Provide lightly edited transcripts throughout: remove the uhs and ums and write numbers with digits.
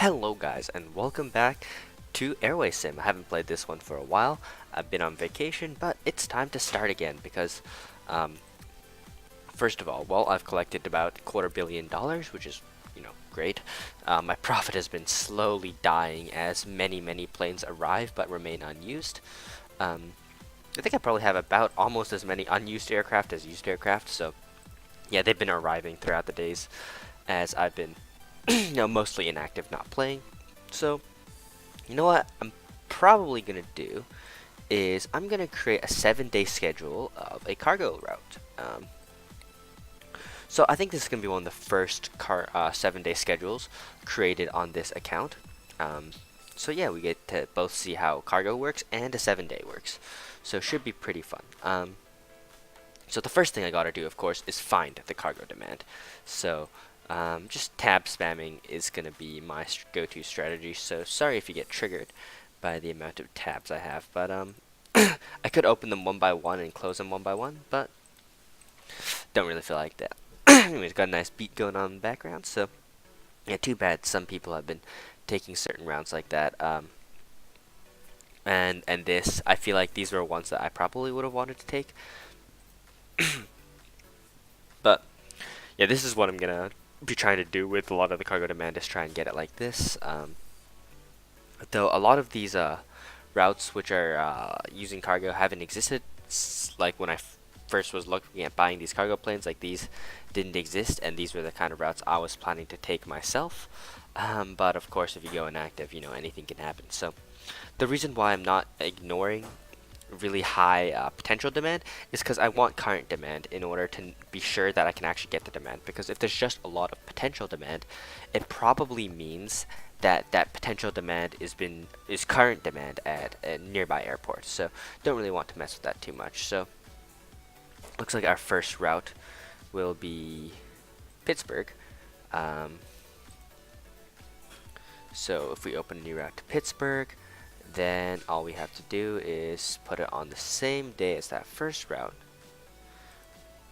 Hello guys and welcome back to Airway Sim. I haven't played this one for a while. I've been on vacation, but it's time to start again because um, first of all, well, I've collected about $250 million, which is, great. My profit has been slowly dying as many planes arrive but remain unused. I think I probably have about almost as many unused aircraft as used aircraft, so yeah, they've been arriving throughout the days as I've been mostly inactive, not playing. So, you know what I'm probably going to do is I'm going to create a 7-day schedule of a cargo route. So I think this is going to be one of the first 7-day schedules created on this account. So yeah, we get to both see how cargo works and a 7-day works. So it should be pretty fun. So the first thing I gotta do, of course, is find the cargo demand. So just tab spamming is gonna be my go-to strategy. So sorry if you get triggered by the amount of tabs I have, but I could open them one by one and close them one by one, but don't really feel like that. Anyways, got a nice beat going on in the background. So yeah, too bad some people have been taking certain rounds like that. And this, I feel like these were ones that I probably would have wanted to take. But yeah, this is what I'm gonna be trying to do with a lot of the cargo demand, is try and get it like this. Though a lot of these routes which are using cargo haven't existed. Like when I first was looking at buying these cargo planes, like these didn't exist, and these were the kind of routes I was planning to take myself. But of course, if you go inactive, anything can happen. So the reason why I'm not ignoring really high potential demand is because I want current demand in order to be sure that I can actually get the demand. Because if there's just a lot of potential demand, it probably means that that potential demand is current demand at a nearby airport. So don't really want to mess with that too much. So looks like our first route will be Pittsburgh. So if we open a new route to Pittsburgh, then all we have to do is put it on the same day as that first route.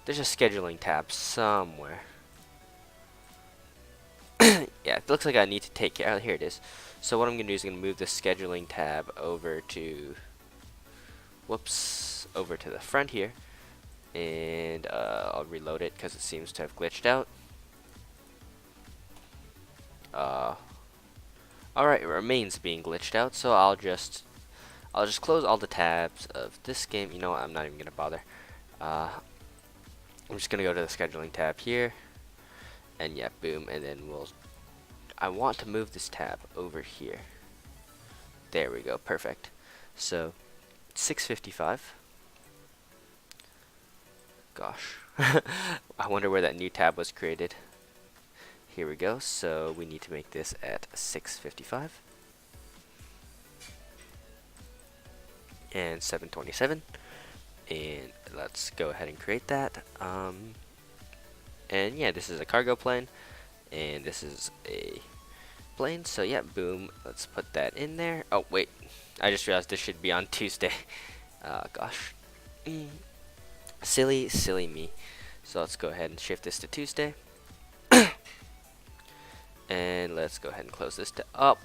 There's a scheduling tab somewhere. Yeah, it looks like I need to take care. Oh, here it is. So what I'm going to do is I'm going to move the scheduling tab over to, over to the front here. And I'll reload it because it seems to have glitched out. Alright, it remains being glitched out, so I'll just close all the tabs of this game. You know what, I'm not even gonna bother. I'm just gonna go to the scheduling tab here, and yeah, boom, and then I want to move this tab over here. There we go, perfect. So 6:55. Gosh, I wonder where that new tab was created. Here we go. So we need to make this at 6:55 and 7:27, and let's go ahead and create that. And yeah, this is a cargo plane, and this is a plane. So yeah, boom. Let's put that in there. Oh wait, I just realized this should be on Tuesday. Gosh, silly me. So let's go ahead and shift this to Tuesday. And let's go ahead and close this up.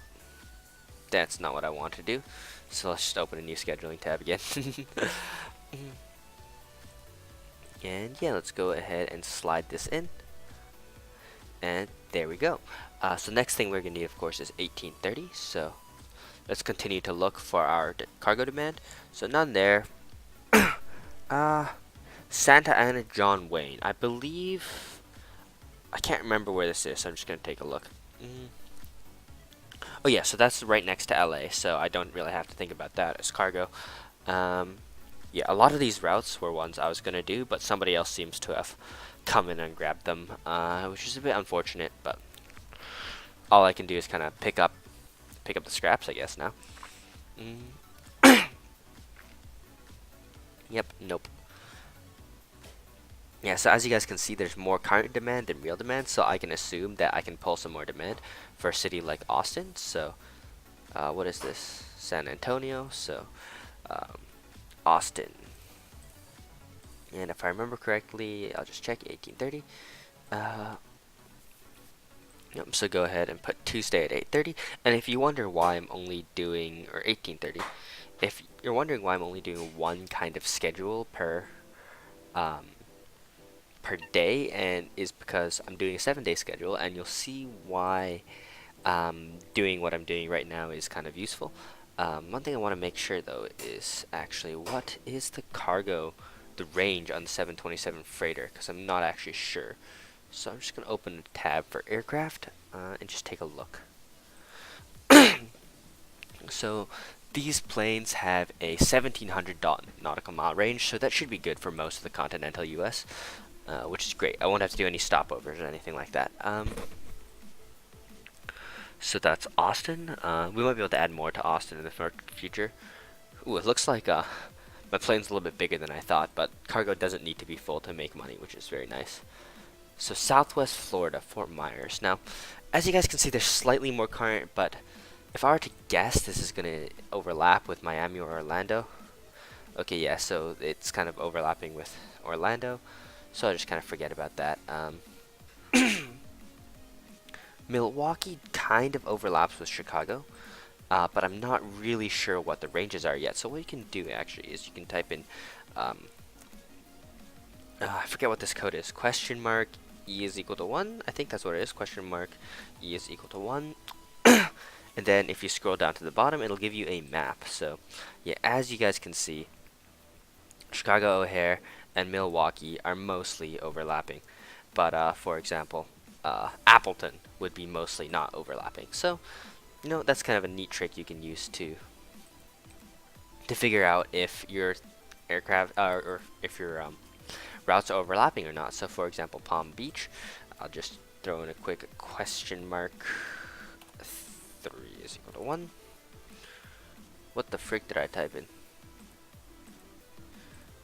That's not what I want to do. So let's just open a new scheduling tab again. And yeah, let's go ahead and slide this in. And there we go. So next thing we're going to need, of course, is 1830. So let's continue to look for our cargo demand. So none there. Santa Ana John Wayne. I believe... I can't remember where this is, so I'm just going to take a look. Oh yeah, so that's right next to LA, so I don't really have to think about that as cargo. Yeah, a lot of these routes were ones I was going to do, but somebody else seems to have come in and grabbed them, which is a bit unfortunate, but all I can do is kind of pick up the scraps, I guess, now. Yep, nope. Yeah, so as you guys can see, there's more current demand than real demand, so I can assume that I can pull some more demand for a city like Austin. So, what is this? San Antonio, so Austin. And if I remember correctly, I'll just check 1830. Yep, so go ahead and put Tuesday at 8:30. And if you wonder why I'm only doing, or 18:30, if you're wondering why I'm only doing one kind of schedule um, per day, and is because I'm doing a 7-day schedule, and you'll see why doing what I'm doing right now is kind of useful. One thing I want to make sure though is actually what is the range on the 727 freighter, because I'm not actually sure. So I'm just going to open a tab for aircraft and just take a look. So these planes have a 1700 nautical mile range, so that should be good for most of the continental US, which is great. I won't have to do any stopovers or anything like that. So that's Austin. We might be able to add more to Austin in the future. Ooh, it looks like my plane's a little bit bigger than I thought, but cargo doesn't need to be full to make money, which is very nice. So Southwest Florida, Fort Myers. Now, as you guys can see, there's slightly more current, but if I were to guess, this is going to overlap with Miami or Orlando. Okay, yeah, so it's kind of overlapping with Orlando, so I'll just kind of forget about that. Milwaukee kind of overlaps with Chicago, but I'm not really sure what the ranges are yet. So what you can do actually is you can type in, I forget what this code is, question mark E is equal to 1. I think that's what it is, question mark E is equal to 1. And then if you scroll down to the bottom, it'll give you a map. So yeah, as you guys can see, Chicago O'Hare and Milwaukee are mostly overlapping. But for example, Appleton would be mostly not overlapping. So, you know, that's kind of a neat trick you can use to figure out if your aircraft or if your routes are overlapping or not. So, for example, Palm Beach, I'll just throw in a quick question mark. 3 is equal to 1. What the frick did I type in?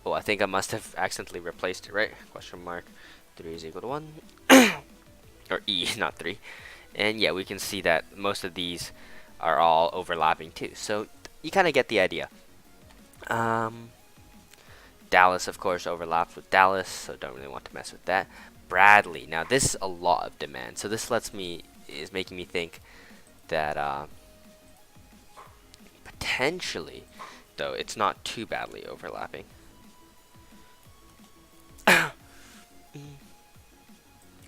Oh, I think I must have accidentally replaced it, right? Question mark 3 is equal to 1. Or E, not 3. And yeah, we can see that most of these are all overlapping too. So you kind of get the idea. Dallas, of course, overlaps with Dallas, so don't really want to mess with that. Bradley. Now this is a lot of demand, so this is making me think that potentially, though, it's not too badly overlapping.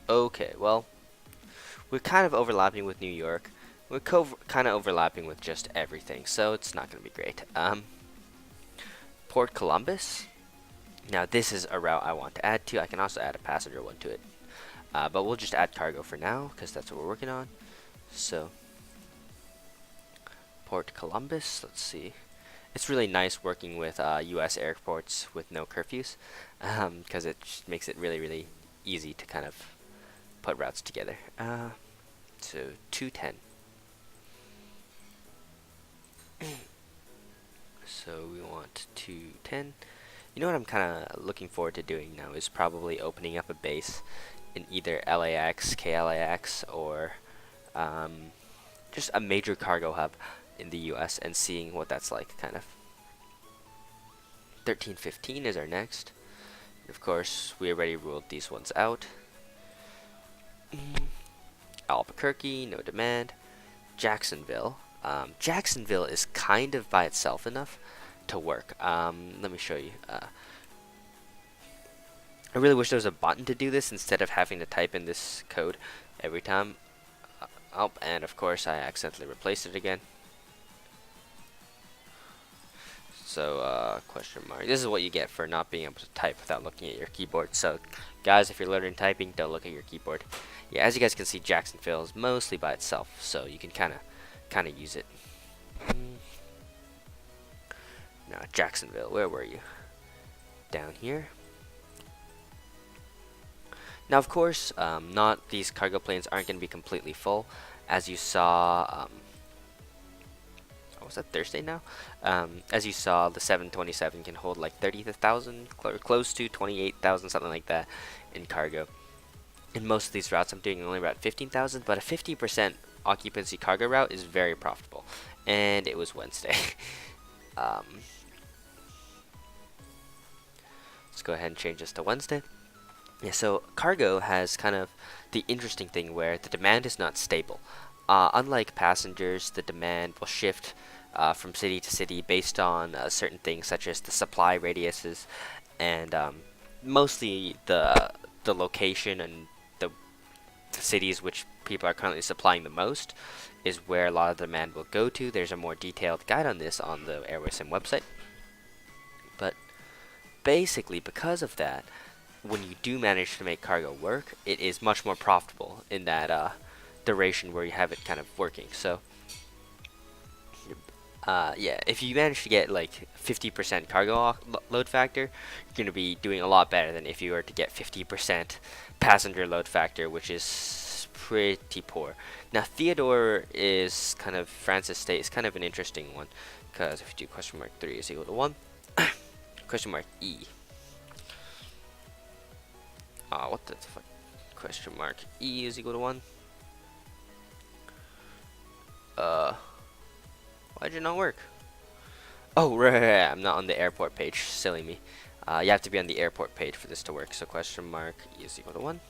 Okay, well, we're kind of overlapping with New York. We're kind of overlapping with just everything, so it's not going to be great. Port Columbus. Now this is a route I want to add to. I can also add a passenger one to it. But we'll just add cargo for now, because that's what we're working on. So, Port Columbus, let's see. It's really nice working with US airports with no curfews, because it just makes it really, really easy to kind of put routes together. So 210. So we want 210. You know what I'm kind of looking forward to doing now is probably opening up a base in either LAX, KLAX, or just a major cargo hub in the US and seeing what that's like, kind of. 1315 is our next. And of course, we already ruled these ones out. Albuquerque, no demand. Jacksonville. Jacksonville is kind of by itself enough to work. Let me show you. I really wish there was a button to do this instead of having to type in this code every time. Oh, and of course I accidentally replaced it again. So, question mark. This is what you get for not being able to type without looking at your keyboard. So, guys, if you're learning typing, don't look at your keyboard. Yeah, as you guys can see, Jacksonville is mostly by itself, so you can kind of use it. Now, Jacksonville, where were you? Down here. Now, of course, not these cargo planes aren't going to be completely full, as you saw. Was that Thursday now? As you saw, the 727 can hold like 30,000, close to 28,000, something like that, in cargo. In most of these routes, I'm doing only about 15,000, but a 50% occupancy cargo route is very profitable. And it was Wednesday. Let's go ahead and change this to Wednesday. Yeah, so cargo has kind of the interesting thing where the demand is not stable. Unlike passengers, the demand will shift from city to city based on certain things such as the supply radiuses and mostly the location and the cities which people are currently supplying the most is where a lot of demand will go to. There's a more detailed guide on this on the Airway Sim website. But basically, because of that, when you do manage to make cargo work, it is much more profitable in that duration where you have it kind of working. So, yeah, if you manage to get like 50% cargo load factor, you're going to be doing a lot better than if you were to get 50% passenger load factor, which is pretty poor. Now, Theodore is kind of, Francis State is kind of an interesting one, because if you do question mark 3 is equal to 1, question mark E. What the fuck? Question mark E is equal to 1. Why'd it not work? Oh, right, I'm not on the airport page. Silly me. You have to be on the airport page for this to work. So question mark E is equal to 1.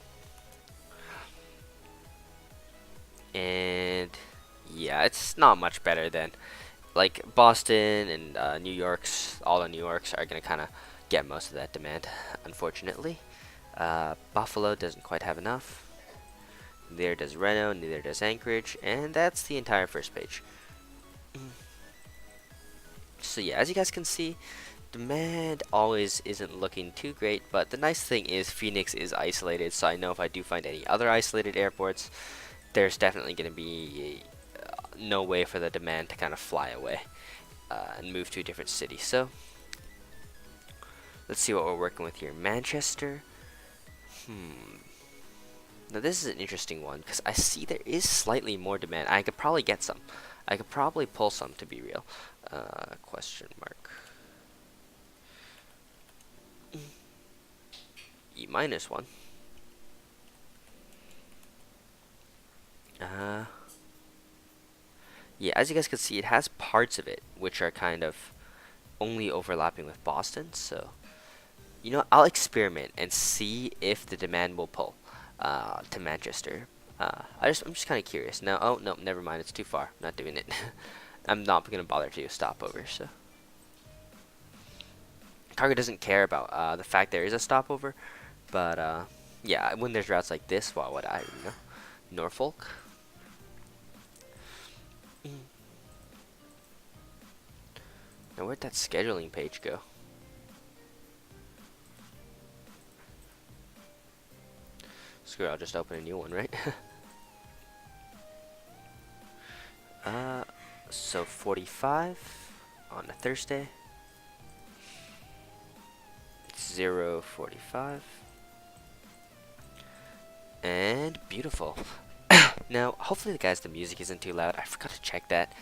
And yeah, it's not much better than like Boston and New York's. All the New Yorks are gonna kind of get most of that demand, unfortunately. Buffalo doesn't quite have enough. Neither does Reno, neither does Anchorage, and that's the entire first page. So yeah, as you guys can see, demand always isn't looking too great, but the nice thing is Phoenix is isolated, so I know if I do find any other isolated airports, there's definitely going to be no way for the demand to kind of fly away and move to a different city. So let's see what we're working with here. Manchester. Now this is an interesting one because I see there is slightly more demand. I could probably get some. I could probably pull some, to be real. Question mark. E minus 1. Yeah, as you guys can see, it has parts of it which are kind of only overlapping with Boston. So, you know, I'll experiment and see if the demand will pull to Manchester. I'm just kind of curious. Now, oh no, never mind. It's too far. I'm not doing it. I'm not gonna bother to do a stopover. So, cargo doesn't care about the fact there is a stopover, but yeah, when there's routes like this, why would I? You know, Norfolk. Now, where'd that scheduling page go? Screw it, I'll just open a new one, right? So 45 on a Thursday. 0:45. And beautiful. Now, hopefully the music isn't too loud. I forgot to check that.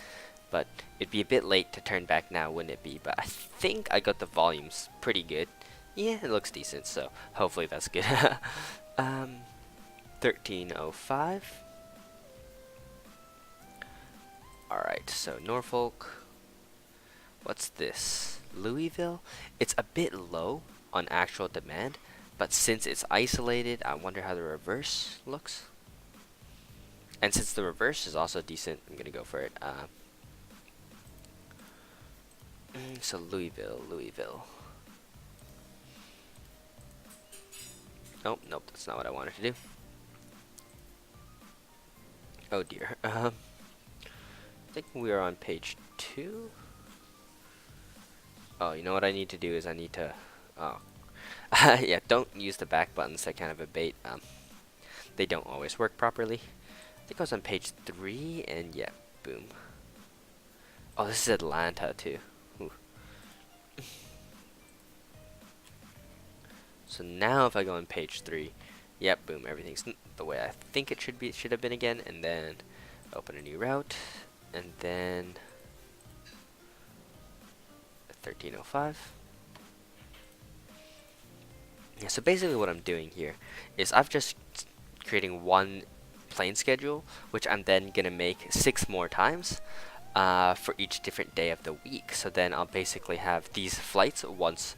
But it'd be a bit late to turn back now, wouldn't it be? But I think I got the volumes pretty good. Yeah, it looks decent, so hopefully that's good. 13:05. Alright, so Norfolk. What's this? Louisville? It's a bit low on actual demand, but since it's isolated, I wonder how the reverse looks. And since the reverse is also decent, I'm gonna go for it. So Louisville. Nope, that's not what I wanted to do. Oh dear. I think we are on page 2. Oh, you know what I need to do is I need to. Oh, yeah. Don't use the back buttons. They're kind of a bait. They don't always work properly. I think I was on page 3, and yeah, boom. Oh, this is Atlanta too. Ooh. So now if I go on page 3, yep, boom, everything's the way I think it should have been again, and then open a new route, and then 13:05. Yeah, so basically what I'm doing here is I've just creating one plane schedule, which I'm then gonna make 6 more times for each different day of the week. So then I'll basically have these flights once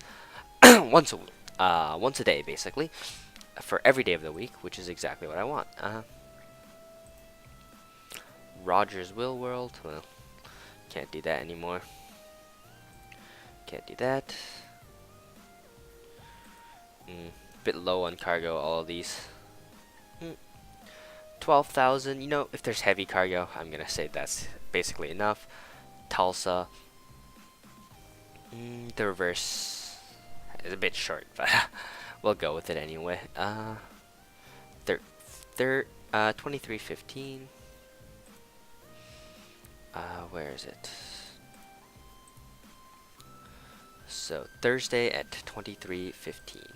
once a day, basically. for every day of the week, which is exactly what I want. Rogers Will World, well, can't do that anymore. Can't do that. Bit low on cargo, all of these. 12,000, you know, if there's heavy cargo, I'm gonna say that's basically enough. Tulsa. The reverse is a bit short, but we'll go with it anyway. 2315. Where is it? So Thursday at 23:15.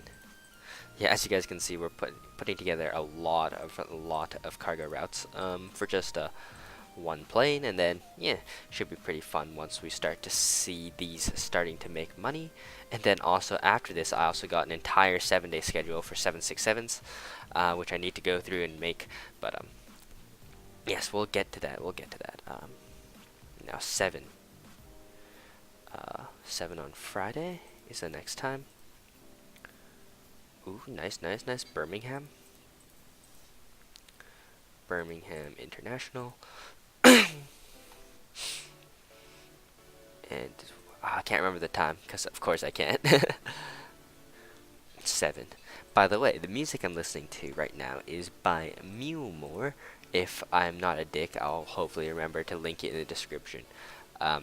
Yeah, as you guys can see, we're putting together a lot of cargo routes for just one plane, and then yeah, should be pretty fun once we start to see these starting to make money. And then also after this, I also got an entire 7-day schedule for 767s, which I need to go through and make. But yes, we'll get to that. We'll get to that. Now 7 on Friday is the next time. Ooh, nice. Birmingham International. And I can't remember the time, because of course I can't. 7. By the way, the music I'm listening to right now is by Mewmore. If I'm not a dick, I'll hopefully remember to link it in the description. Yeah,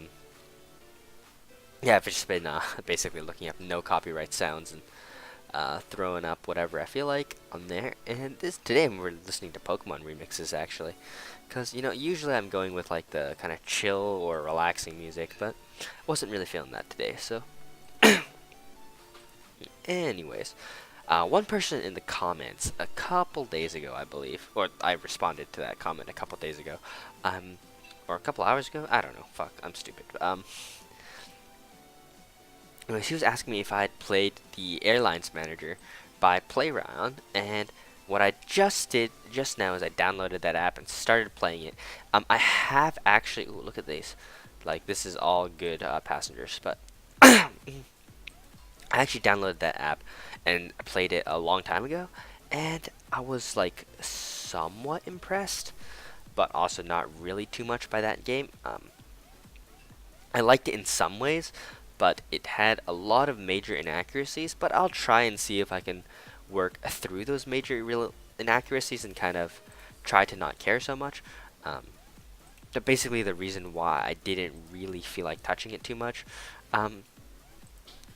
I've just been basically looking up no copyright sounds and throwing up whatever I feel like on there. And today we're listening to Pokemon remixes, actually, because you know, usually I'm going with like the kind of chill or relaxing music, but wasn't really feeling that today. So anyways, one person in the comments a couple days ago, I believe, or I responded to that comment a couple days ago, or a couple hours ago, I don't know, fuck, I'm stupid. She was asking me if I had played the Airlines Manager by Playground, and what I just did just now is I downloaded that app and started playing it. I have actually, ooh, look at these, like this is all good passengers, but I actually downloaded that app and played it a long time ago, and I was like somewhat impressed, but also not really too much by that game. I liked it in some ways, but it had a lot of major inaccuracies, but I'll try and see if I can work through those major real inaccuracies and kind of try to not care so much. But basically the reason why I didn't really feel like touching it too much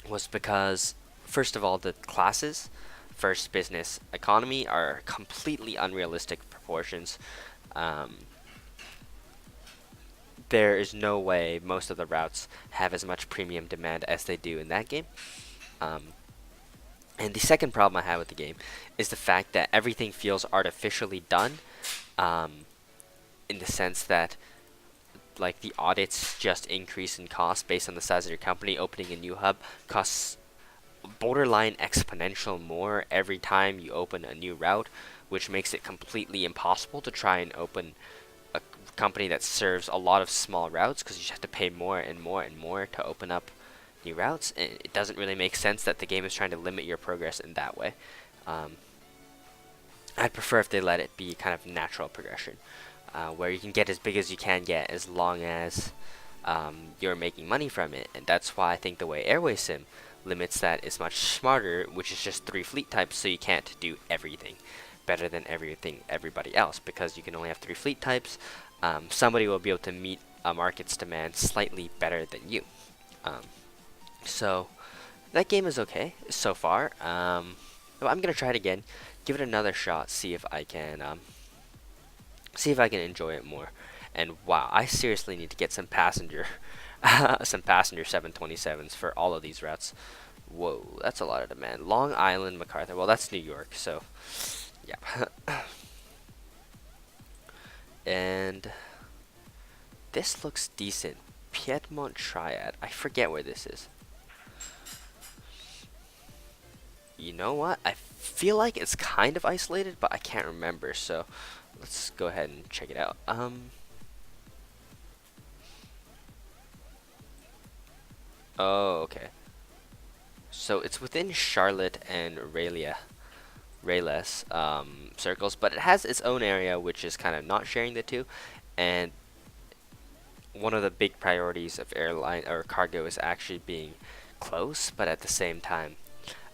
was because, first of all, the classes, first, business, economy, are completely unrealistic proportions. There is no way most of the routes have as much premium demand as they do in that game. And the second problem I have with the game is the fact that everything feels artificially done, in the sense that like the audits just increase in cost based on the size of your company. Opening a new hub costs borderline exponential more every time you open a new route, which makes it completely impossible to try and open a company that serves a lot of small routes, because you just have to pay more and more and more to open up new routes, and it doesn't really make sense that the game is trying to limit your progress in that way. I'd prefer if they let it be kind of natural progression, where you can get as big as you can get as long as you're making money from it. And that's why I think the way Airway Sim limits that is much smarter, which is just 3 fleet types, so you can't do everything better than everybody else, because you can only have 3 fleet types. Somebody will be able to meet a market's demand slightly better than you. So that game is okay so far. But I'm gonna try it again, give it another shot, see if I can enjoy it more. And wow, I seriously need to get some passenger some passenger 727s for all of these routes. Whoa, that's a lot of demand. Long Island, MacArthur. Well, that's New York, so yeah. And this looks decent. Piedmont Triad. I forget where this is. You know what? I feel like it's kind of isolated, but I can't remember, so let's go ahead and check it out. Oh, okay. So it's within Charlotte and Aurelia. Rayless circles, but it has its own area which is kind of not sharing the two. And one of the big priorities of airline or cargo is actually being close, but at the same time,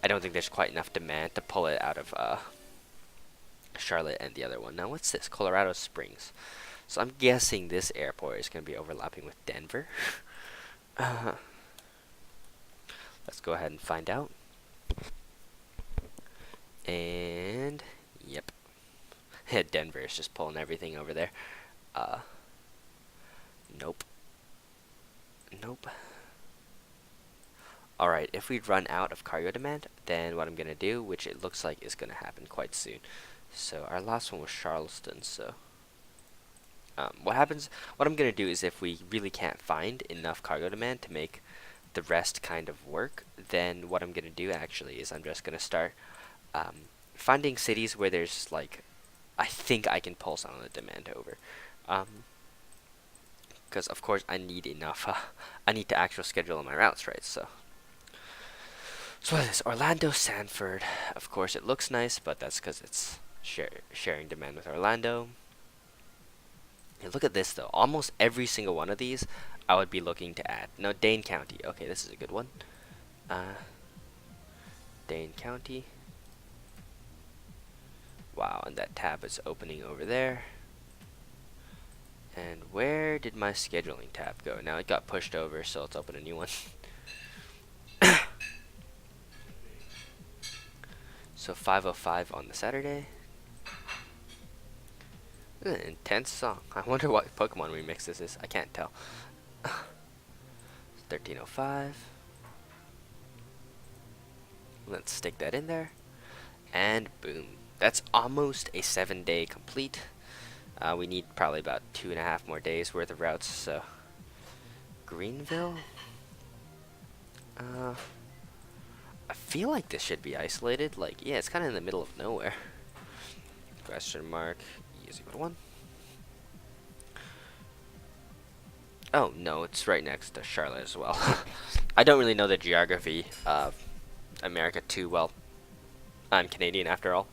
I don't think there's quite enough demand to pull it out of Charlotte and the other one. Now, what's this? Colorado Springs. So I'm guessing this airport is going to be overlapping with Denver. Let's go ahead and find out. And yep, Denver is just pulling everything over there. Nope. Nope. Alright, if we run out of cargo demand, then what I'm going to do, which it looks like is going to happen quite soon. So our last one was Charleston, so what I'm going to do is if we really can't find enough cargo demand to make the rest kind of work, then what I'm going to do actually is I'm just going to start finding cities where there's like, I think I can pull some of the demand over. Because of course I need enough, I need to actually schedule my routes, right? So what is this? Orlando, Sanford. Of course it looks nice, but that's because it's sharing demand with Orlando. And look at this though, almost every single one of these I would be looking to add. No, Dane County. Okay, this is a good one. Dane County. Wow, and that tab is opening over there. And where did my scheduling tab go? Now it got pushed over, so let's open a new one. So 5:05 on the Saturday. An intense song. I wonder what Pokemon remix this is. I can't tell. 13:05. Let's stick that in there. And boom. That's almost a 7-day complete. We need probably about 2.5 more days worth of routes. So Greenville. I feel like this should be isolated. Like, yeah, it's kind of in the middle of nowhere. Question mark. Easy one. Oh no, it's right next to Charlotte as well. I don't really know the geography of America too well. I'm Canadian after all.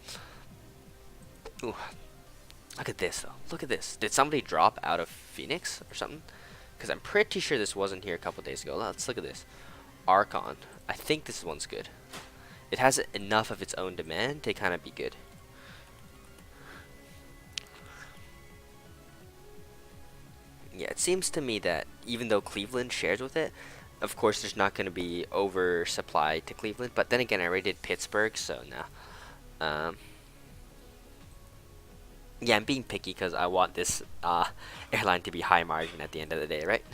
Ooh, look at this though. Look at this. Did somebody drop out of Phoenix or something? Because I'm pretty sure this wasn't here a couple days ago. Let's look at this. Archon. I think this one's good. It has enough of its own demand to kind of be good. Yeah, it seems to me that even though Cleveland shares with it, of course there's not going to be oversupply to Cleveland. But then again, I already did Pittsburgh, so nah. Yeah, I'm being picky because I want this airline to be high margin at the end of the day, right?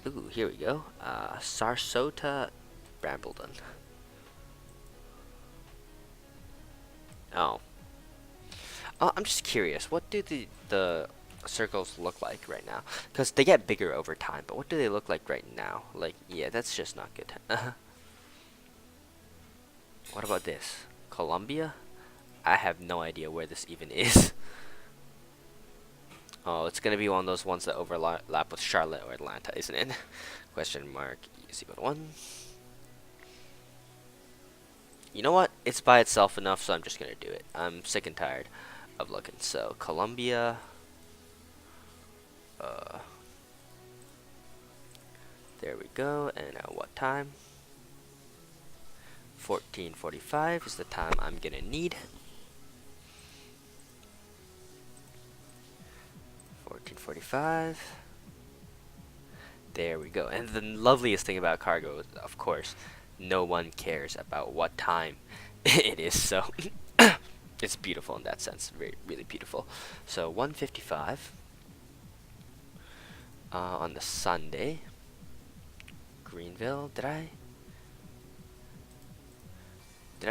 Ooh, here we go. Sarasota, Brambleton. Oh. I'm just curious. What do the circles look like right now? Because they get bigger over time, but what do they look like right now? Like, yeah, that's just not good. What about this? Columbia? I have no idea where this even is. Oh, it's gonna be one of those ones that overlap with Charlotte or Atlanta, isn't it? Question mark. Easy one. You know what? It's by itself enough, so I'm just gonna do it. I'm sick and tired of looking. So Columbia. There we go. And now what time? 14:45 is the time I'm gonna need. 14:45. There we go. And the loveliest thing about cargo is, of course, no one cares about what time it is. So it's beautiful in that sense. Really beautiful. So 1:55 on the Sunday. Greenville. Did I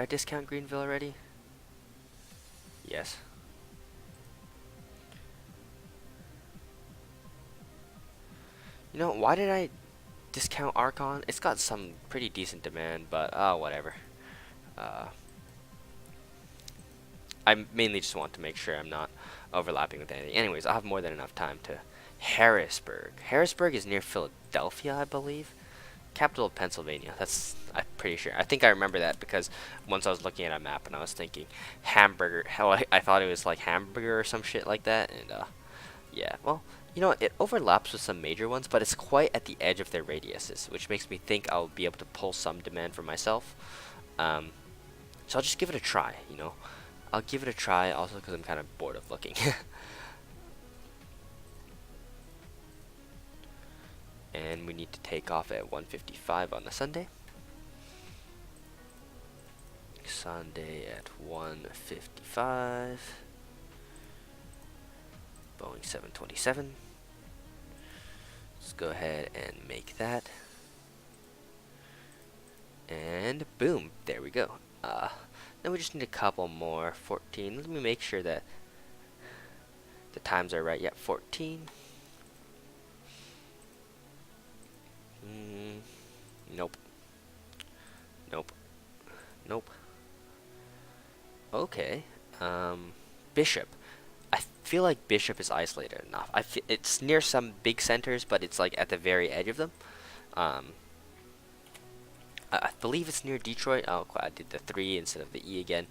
discount Greenville already? Yes. You know, why did I discount Archon? It's got some pretty decent demand, but whatever. I mainly just want to make sure I'm not overlapping with anything. Anyways, I'll have more than enough time to Harrisburg. Harrisburg is near Philadelphia, I believe. capital of Pennsylvania. I'm pretty sure. I think I remember that because once I was looking at a map and I was thinking hamburger. Hell, I thought it was like hamburger or some shit like that. And yeah, well, you know, it overlaps with some major ones, but it's quite at the edge of their radiuses, which makes me think I'll be able to pull some demand for myself. Um, so I'll just give it a try. You know, I'll give it a try also because I'm kind of bored of looking. And we need to take off at 1:55 on the Sunday. Sunday at 1:55. Boeing 727. Let's go ahead and make that. And boom, there we go. Then we just need a couple more. 14. Let me make sure that the times are right. Yep, 14. Nope. Nope. Nope. Okay. Bishop. I feel like Bishop is isolated enough. It's near some big centers, but it's like at the very edge of them. I believe it's near Detroit. Oh, I did the 3 instead of the E again.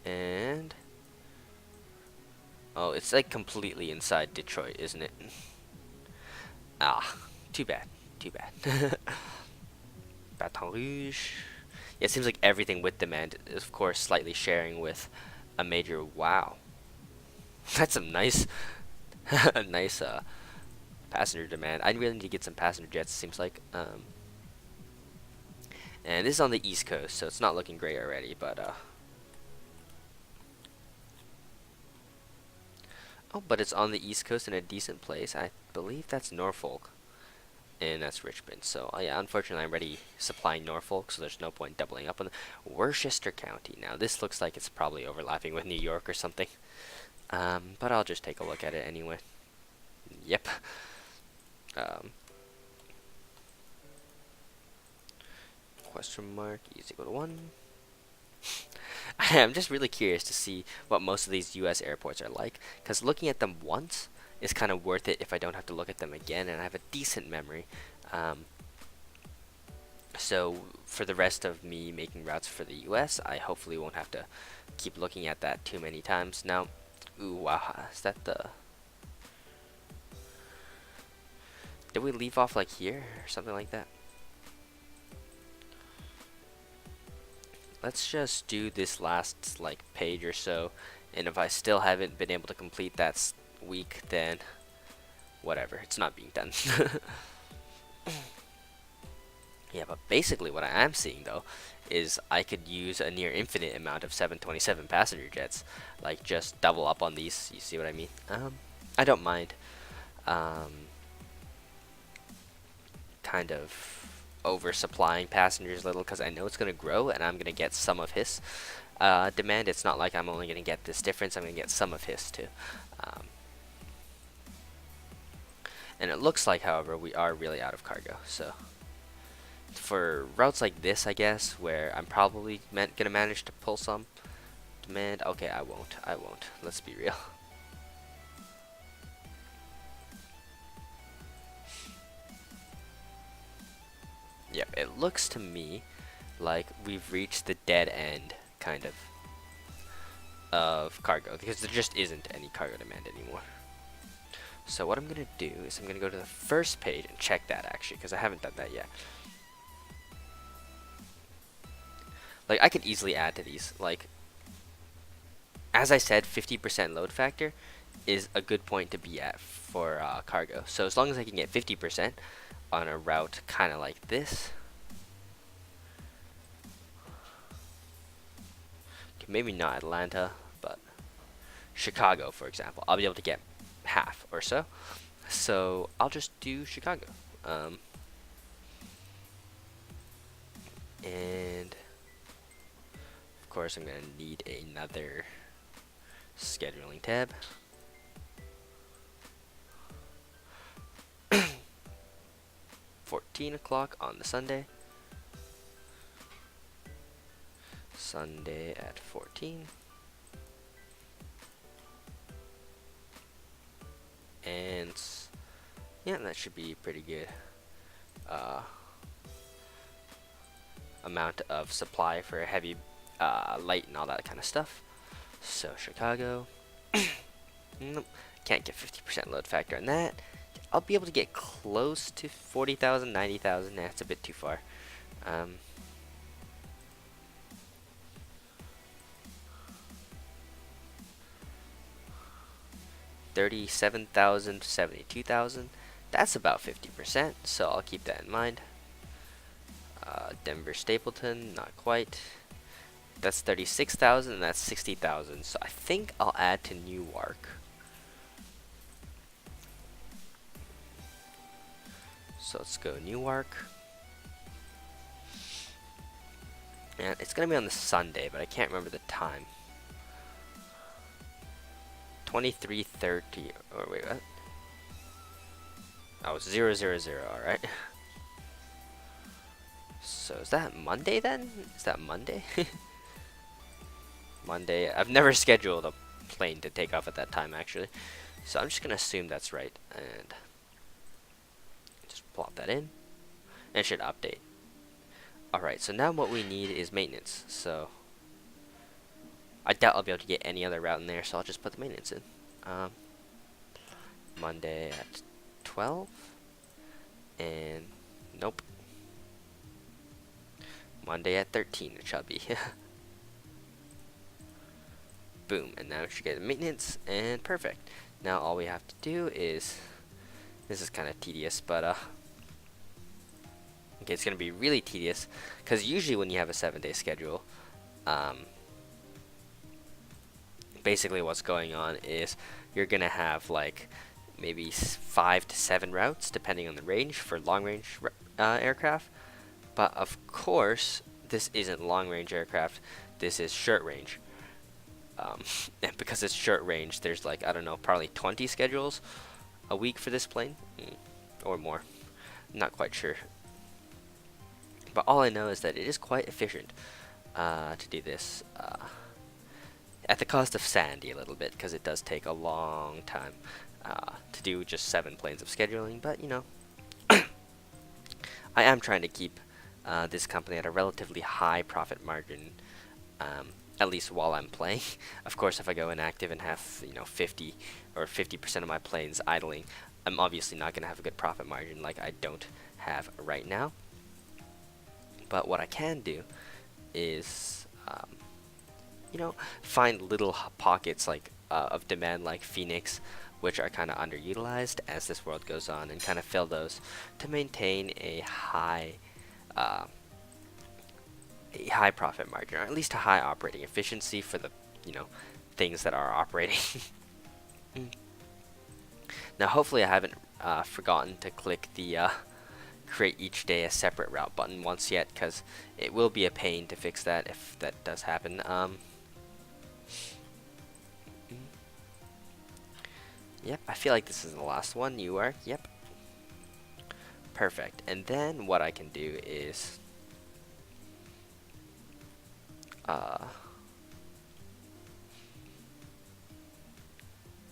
And oh, it's like completely inside Detroit, isn't it? Ah, too bad. Too bad. Baton Rouge. Yeah, it seems like everything with demand is, of course, slightly sharing with a major. Wow, that's some nice, nice passenger demand. I really need to get some passenger jets. It seems like. And this is on the East Coast, so it's not looking great already. But oh, but it's on the East Coast in a decent place. I believe that's Norfolk. And that's Richmond. So yeah, unfortunately, I'm already supplying Norfolk, so there's no point doubling up on Worcester County. Now this looks like it's probably overlapping with New York or something, but I'll just take a look at it anyway. Yep. Question mark is equal to 1. I'm just really curious to see what most of these U.S. airports are like, because looking at them once is kind of worth it if I don't have to look at them again, and I have a decent memory. So for the rest of me making routes for the US, I hopefully won't have to keep looking at that too many times. Now, ooh, wow, is that the... Did we leave off like here or something like that? Let's just do this last like page or so, and if I still haven't been able to complete that week, then whatever, it's not being done. Yeah, but basically what I am seeing though is I could use a near infinite amount of 727 passenger jets, like just double up on these. You see what I mean? I don't mind kind of oversupplying passengers a little, because I know it's going to grow and I'm going to get some of his demand. It's not like I'm only going to get this difference, I'm going to get some of his too. And it looks like, however, we are really out of cargo, so for routes like this, I guess, where I'm probably gonna manage to pull some demand. Okay, I won't. Let's be real. Yep, it looks to me like we've reached the dead end, kind of cargo, because there just isn't any cargo demand anymore. So what I'm gonna do is I'm gonna go to the first page and check that, actually, because I haven't done that yet. Like, I could easily add to these. Like, as I said, 50% load factor is a good point to be at for cargo. So as long as I can get 50% on a route kind of like this. Okay, maybe not Atlanta, but Chicago, for example. I'll be able to get half or so. So I'll just do Chicago. And of course, I'm going to need another scheduling tab. $14 on the Sunday. Sunday at 14. And Yeah, that should be pretty good. Uh, Amount of supply for heavy, light, and all that kind of stuff. So Chicago. Nope. Can't get 50% load factor on that. I'll be able to get close to 40,000, 90,000. Nah, it's a bit too far. Um, 37,000, 72,000. That's about 50%, so I'll keep that in mind. Denver Stapleton, not quite. That's 36,000, and that's 60,000. So I think I'll add to Newark. So let's go Newark. And it's going to be on the Sunday, but I can't remember the time. 23:30, or wait, what? Oh, 000, alright. So is that Monday then? Is that Monday? Monday. I've never scheduled a plane to take off at that time, actually. So I'm just going to assume that's right. And just plop that in. And it should update. Alright, so now what we need is maintenance. So I doubt I'll be able to get any other route in there, so I'll just put the maintenance in. Monday at 12. And nope. Monday at 13 it shall be. Boom, and now we should get maintenance, and perfect. Now all we have to do is, this is kind of tedious, but okay, it's gonna be really tedious, because usually when you have a 7-day schedule, basically what's going on is you're gonna have like maybe 5 to 7 routes depending on the range for long range aircraft. But of course this isn't long range aircraft, this is short range. And because it's short range, there's like, I don't know, probably 20 schedules a week for this plane, or more. Not quite sure. But all I know is that it is quite efficient to do this. At the cost of sandy a little bit, because it does take a long time to do just 7 planes of scheduling. But you know, I am trying to keep this company at a relatively high profit margin, at least while I'm playing. Of course, if I go inactive and have 50 or 50% of my planes idling, I'm obviously not going to have a good profit margin like I don't have right now. But what I can do is find little pockets like of demand like Phoenix, which are kind of underutilized as this world goes on, and kind of fill those to maintain a high profit margin, or at least a high operating efficiency for the things that are operating. Now hopefully I haven't forgotten to click the create each day a separate route button once yet, because it will be a pain to fix that if that does happen. Yep, I feel like this is the last one. You are? Yep. Perfect. And then what I can do is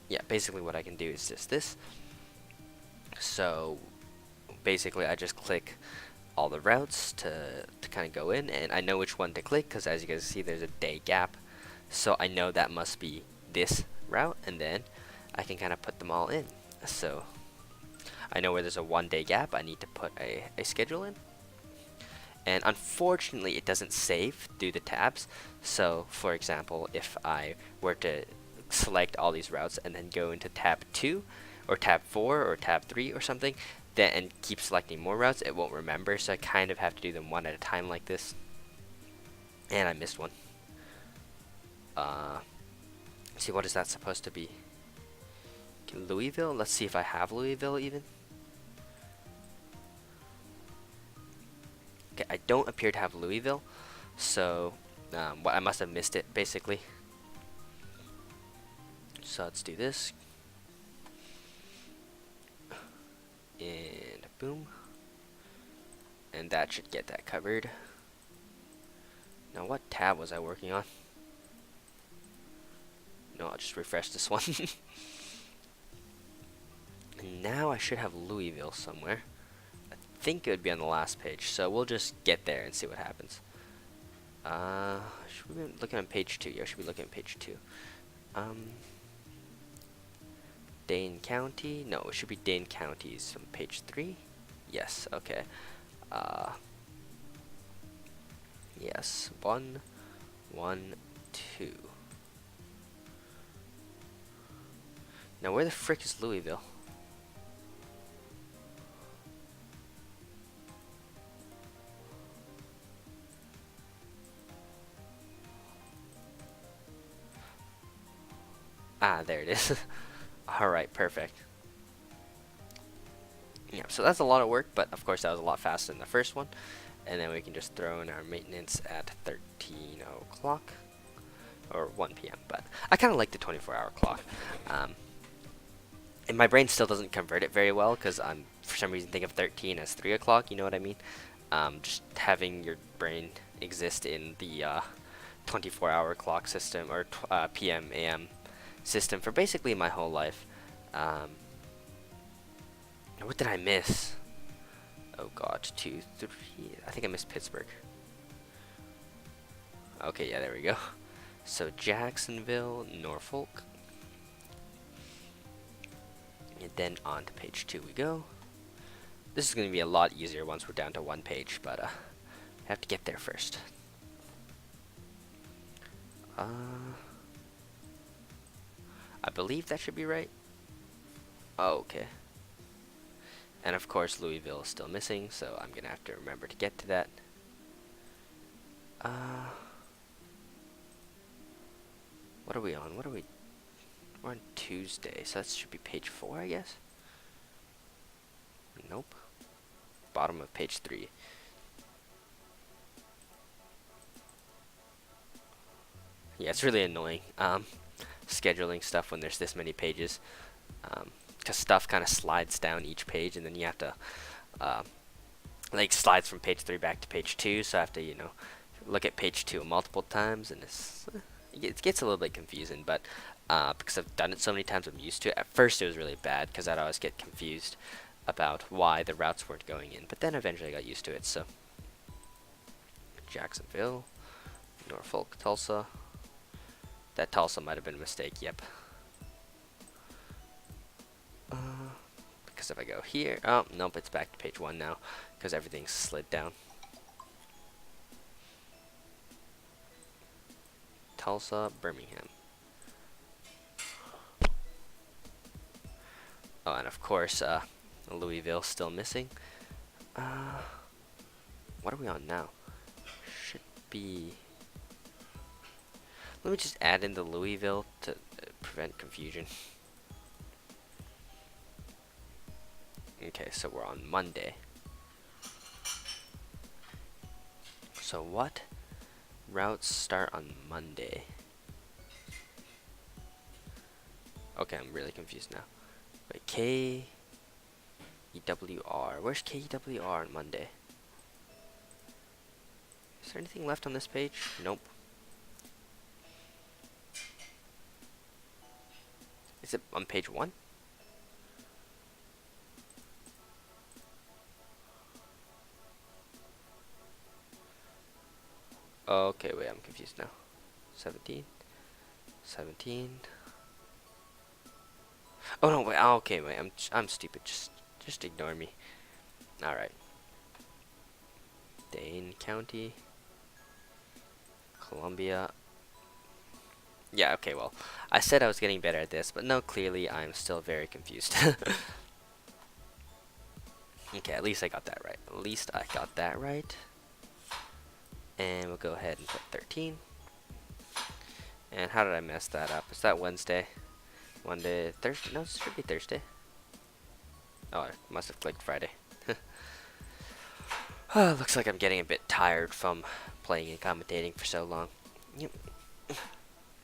yeah, basically what I can do is just this. So basically I just click all the routes to kind of go in, and I know which one to click because as you guys see there's a day gap, so I know that must be this route, and then I can kind of put them all in. So I know where there's a 1-day gap, I need to put a schedule in. And unfortunately it doesn't save through the tabs. So for example, if I were to select all these routes and then go into tab 2 or tab 4 or tab 3 or something, then and keep selecting more routes, it won't remember. So I kind of have to do them one at a time like this. And I missed one. See, what is that supposed to be? Louisville? Let's see if I have Louisville even. Okay, I don't appear to have Louisville, so what I must have missed it basically. So let's do this, and boom, and that should get that covered. Now what tab was I working on? No, I'll just refresh this one. And now I should have Louisville somewhere. I think it would be on the last page, so we'll just get there and see what happens. Should we be looking on page 2? Yeah, should be looking at page 2. Dane County? No, it should be Dane Counties on page 3. Yes, okay. Yes, 1, 1, 2. Now where the frick is Louisville? Ah, there it is. Alright, perfect. Yeah, so that's a lot of work, but of course that was a lot faster than the first one. And then we can just throw in our maintenance at 13 o'clock. Or 1 p.m. But I kind of like the 24-hour clock. And my brain still doesn't convert it very well because I'm, for some reason, think of 13 as 3 o'clock, you know what I mean? Just having your brain exist in the 24-hour clock system, or PM, AM system for basically my whole life. What did I miss? Oh god, 2, 3. I think I missed Pittsburgh. Okay, yeah, there we go. So Jacksonville, Norfolk. And then on to page 2 we go. This is going to be a lot easier once we're down to 1 page, but I have to get there first. I believe that should be right. Oh, okay. And of course Louisville is still missing, so I'm gonna have to remember to get to that. What are we on? We're on Tuesday, so that should be page 4, I guess. Nope. Bottom of page 3. Yeah, it's really annoying scheduling stuff when there's this many pages. Because stuff kind of slides down each page, and then you have to like slides from page 3 back to page 2, so I have to, you know, look at page 2 multiple times, and it gets a little bit confusing, but because I've done it so many times, I'm used to it. At first it was really bad because I'd always get confused about why the routes weren't going in, but then eventually I got used to it. So Jacksonville, Norfolk, Tulsa. That Tulsa might have been a mistake, yep. Because if I go here, oh, nope, it's back to page 1 now, because everything's slid down. Tulsa, Birmingham. Oh, and of course, Louisville still missing. What are we on now? Should be... Let me just add in the Louisville to prevent confusion. Okay, so we're on Monday. So what routes start on Monday? Okay, I'm really confused now. Wait, K-E-W-R. Where's K-E-W-R on Monday? Is there anything left on this page? Nope. Is it on page 1? Okay, wait, I'm confused now. 17. Oh no, wait. Oh, okay, wait. I'm stupid. Just ignore me. All right. Dane County, Columbia. Yeah. Okay. Well, I said I was getting better at this, but no. Clearly, I'm still very confused. Okay. At least I got that right. And we'll go ahead and put 13. And how did I mess that up? Is that Wednesday? Monday, Thursday? No, it should be Thursday. Oh, I must have clicked Friday. Oh, looks like I'm getting a bit tired from playing and commentating for so long. Yep.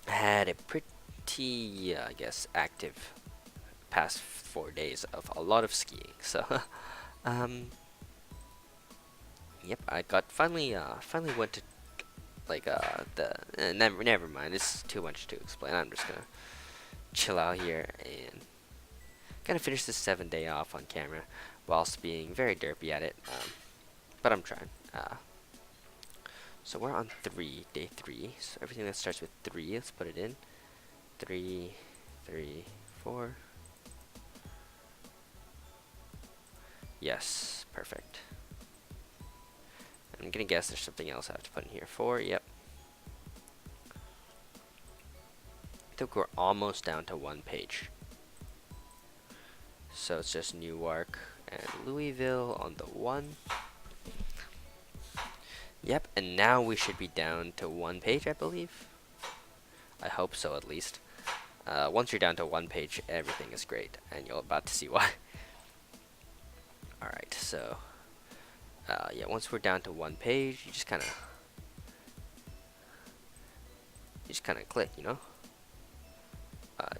I had a pretty, I guess, active past 4 days of a lot of skiing. So, yep, I got finally went to like never mind. It's too much to explain. I'm just gonna chill out here and Gonna finish this 7-day off on camera, whilst being very derpy at it. But I'm trying. So we're on day 3. So everything that starts with 3, let's put it in. 3, 3, 4. Yes, perfect. I'm gonna guess there's something else I have to put in here. 4, yep. I think we're almost down to 1 page. So it's just Newark and Louisville on the 1. Yep, and now we should be down to 1 page, I believe. I hope so, at least. Once you're down to 1 page, everything is great, and you're about to see why. Alright, so yeah, once we're down to 1 page, you just kind of click, you know.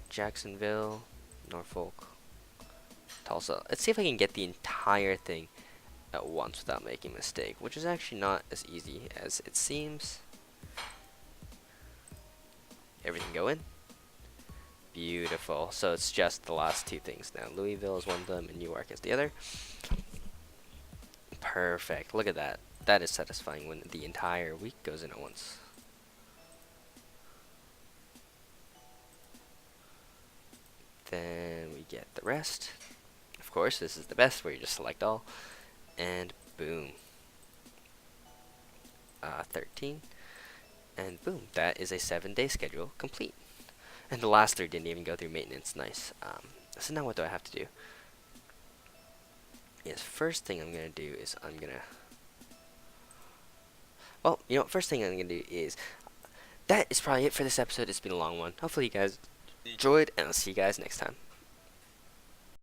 Jacksonville, Norfolk, Tulsa. Let's see if I can get the entire thing at once without making a mistake, which is actually not as easy as it seems. Everything go in. Beautiful. So it's just the last 2 things now. Louisville is one of them and Newark is the other. Perfect. Look at that. That is satisfying when the entire week goes in at once. Then we get the rest. Of course, this is the best where you just select all. And boom. 13. And boom. That is a 7-day schedule complete. And the last 3 didn't even go through maintenance. Nice. So now what do I have to do? Yes, first thing I'm going to do is well, you know what, first thing I'm going to do is, that is probably it for this episode. It's been a long one. Hopefully you guys enjoyed, and I'll see you guys next time.